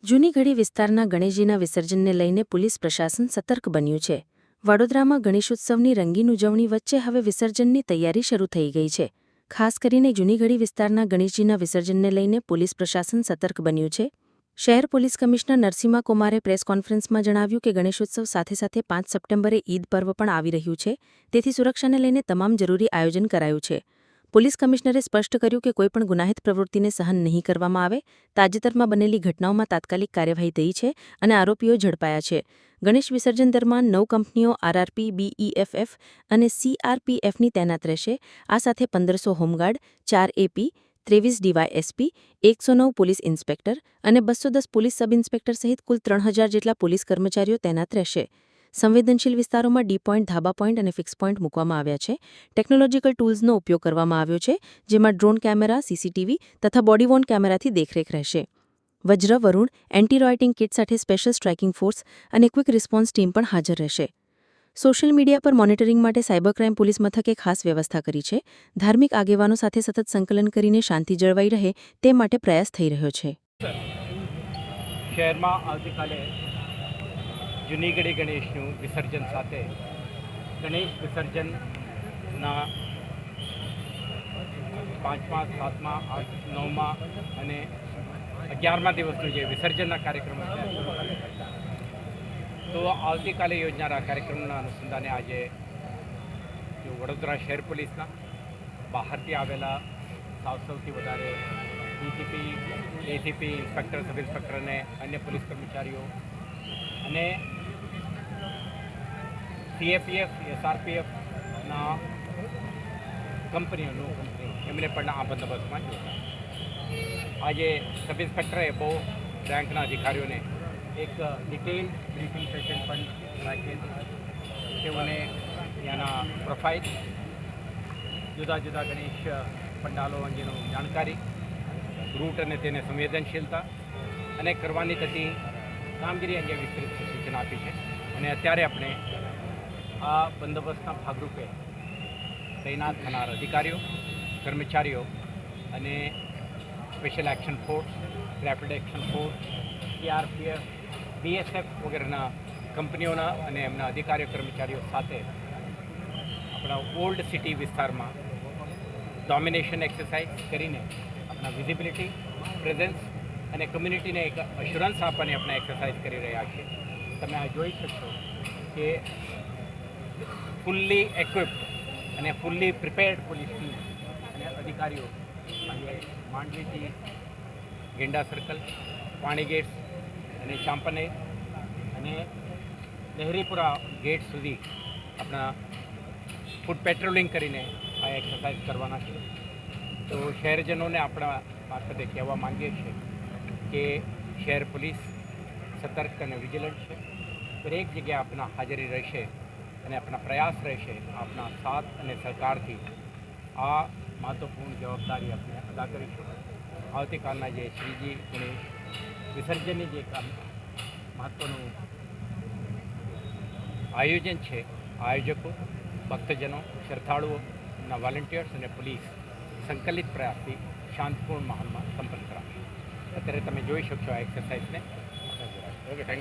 જૂનીગઢી વિસ્તારના ગણેશજીના વિસર્જનને લઈને પોલીસ પ્રશાસન સતર્ક બન્યું છે। વડોદરામાં ગણેશોત્સવની રંગીન ઉજવણી વચ્ચે હવે વિસર્જનની તૈયારી શરૂ થઈ ગઈ છે। ખાસ કરીને જૂનીગઢી વિસ્તારના ગણેશજીના વિસર્જનને લઈને પોલીસ પ્રશાસન સતર્ક બન્યું છે। શહેર પોલીસ કમિશનર નરસિમ્હા કુમારે પ્રેસ કોન્ફરન્સમાં જણાવ્યું કે ગણેશોત્સવ સાથે સાથે 5 સપ્ટેમ્બરે ઈદ પર્વ પણ આવી રહ્યું છે, તેથી સુરક્ષાને લઈને તમામ જરૂરી આયોજન કરાયું છે। પોલીસ કમિશનરે સ્પષ્ટ કર્યું કે કોઈપણ ગુનાહિત પ્રવૃત્તિને સહન નહીં કરવામાં આવે। તાજેતરમાં બનેલી ઘટનાઓમાં તાત્કાલિક કાર્યવાહી થઈ છે અને આરોપીઓ ઝડપાયા છે। ગણેશ વિસર્જન દરમિયાન 9 કંપનીઓ આરઆરપી, બીઈએફએફ અને સીઆરપીએફની તૈનાત રહેશે। આ સાથે 1500 home guard, 4 AP, 23 DySP, 109 police inspector અને 210 પોલીસ સબ ઇન્સ્પેક્ટર સહિત કુલ 3000 જેટલા પોલીસ કર્મચારીઓ તૈનાત રહેશે। સંવેદનશીલ વિસ્તારોમાં ડી પોઈન્ટ, ધાબા પોઈન્ટ અને ફિક્સ પોઈન્ટ મૂકવામાં આવ્યા છે। ટેકનોલોજીકલ ટૂલ્સનો ઉપયોગ કરવામાં આવ્યો છે, જેમાં ડ્રોન કેમેરા, સીસીટીવી તથા બોડી વોર્ન કેમેરાથી દેખરેખ રહેશે। વજ્ર, વરુણ, એન્ટી રોયટિંગ કિટ સાથે સ્પેશિયલ સ્ટ્રાઇકિંગ ફોર્સ અને ક્વિક રિસ્પોન્સ ટીમ પણ હાજર રહેશે। સોશિયલ મીડિયા પર મોનિટરિંગ માટે સાયબર ક્રાઇમ પોલીસ મથકે ખાસ વ્યવસ્થા કરી છે। ધાર્મિક આગેવાનો સાથે સતત સંકલન કરીને શાંતિ જળવાઈ રહે તે માટે પ્રયાસ થઈ રહ્યો છે। શહેરમાં આવતીકાલે જૂનીગઢી ગણેશનું વિસર્જન સાથે ગણેશ વિસર્જનના 5મા, 7મા, 8, 9મા અને 11મા દિવસનું જે વિસર્જનના કાર્યક્રમો છે, તો આવતીકાલે યોજનારા કાર્યક્રમના અનુસંધાને આજે વડોદરા શહેર પોલીસના બહારથી આવેલા સૌથી વધારે DCP, ACP, inspector, sub inspector અને અન્ય પોલીસ કર્મચારીઓ અને સીએપીએફ, એસઆરપીએફના કંપનીઓ એમણે પણ આ બંદોબસ્તમાં જોડાયા। આજે સબ ઇન્સ્પેક્ટરે બહુ રેન્કના અધિકારીઓને એક ડિટેલ બ્રીફિંગ સેશન પણ રાખી હતી। તેઓને ત્યાંના પ્રોફાઇલ, જુદા જુદા ગણેશ પંડાલો અંગેનું જાણકારી, રૂટ અને તેને સંવેદનશીલતા અને કરવાની થતી કામગીરી અંગે વિસ્તૃત સૂચના આપી છે। અને અત્યારે આપણે આ બંદોબસ્તના ભાગરૂપે તૈનાત થનાર અધિકારીઓ, કર્મચારીઓ અને special action force, rapid action force, CRPF, BSF વગેરેના કંપનીઓના અને એમના અધિકારીઓ, કર્મચારીઓ સાથે આપણા ઓલ્ડ સિટી વિસ્તારમાં ડોમિનેશન એક્સરસાઇઝ કરીને આપણા વિઝિબિલિટી, પ્રેઝન્સ અને કમ્યુનિટીને એક અશ્યોરન્સ આપવાની આપણે એક્સરસાઇઝ કરી રહ્યા છીએ। તમે આ જોઈ શકશો કે ફૂલ્લી એક્વિપ્ડ અને ફૂલ્લી પ્રિપેર્ડ પોલીસ ટીમ અને અધિકારીઓ આજે માંડવીથી ગેંડા સર્કલ, પાણી ગેટ્સ અને ચાંપનેર અને લહેરીપુરા ગેટ સુધી આપણા ફૂટ પેટ્રોલિંગ કરીને આ એક્સરસાઇઝ કરવાના છે। તો શહેરજનોને આપણા મારફતે કહેવા માંગીએ છીએ કે શહેર પોલીસ સતર્ક અને વિજિલન્ટ છે। દરેક જગ્યાએ આપણા હાજરી રહેશે અને આપણા પ્રયાસ રહેશે। આપણા સાથ અને સહકારથી આ મહત્ત્વપૂર્ણ જવાબદારી આપણે અદા કરીશું। આવતીકાલના જે શ્રીજી ગણેશ વિસર્જનની જે મહત્ત્વનું આયોજન છે, આયોજકો, ભક્તજનો, શ્રદ્ધાળુઓના વોલેન્ટિયર્સ અને પોલીસ સંકલિત પ્રયાસથી શાંતિપૂર્ણ માહોલમાં સંપન્ન કરાશે। અત્યારે તમે જોઈ શકશો આ એક્સરસાઇઝને। Okay, thank you.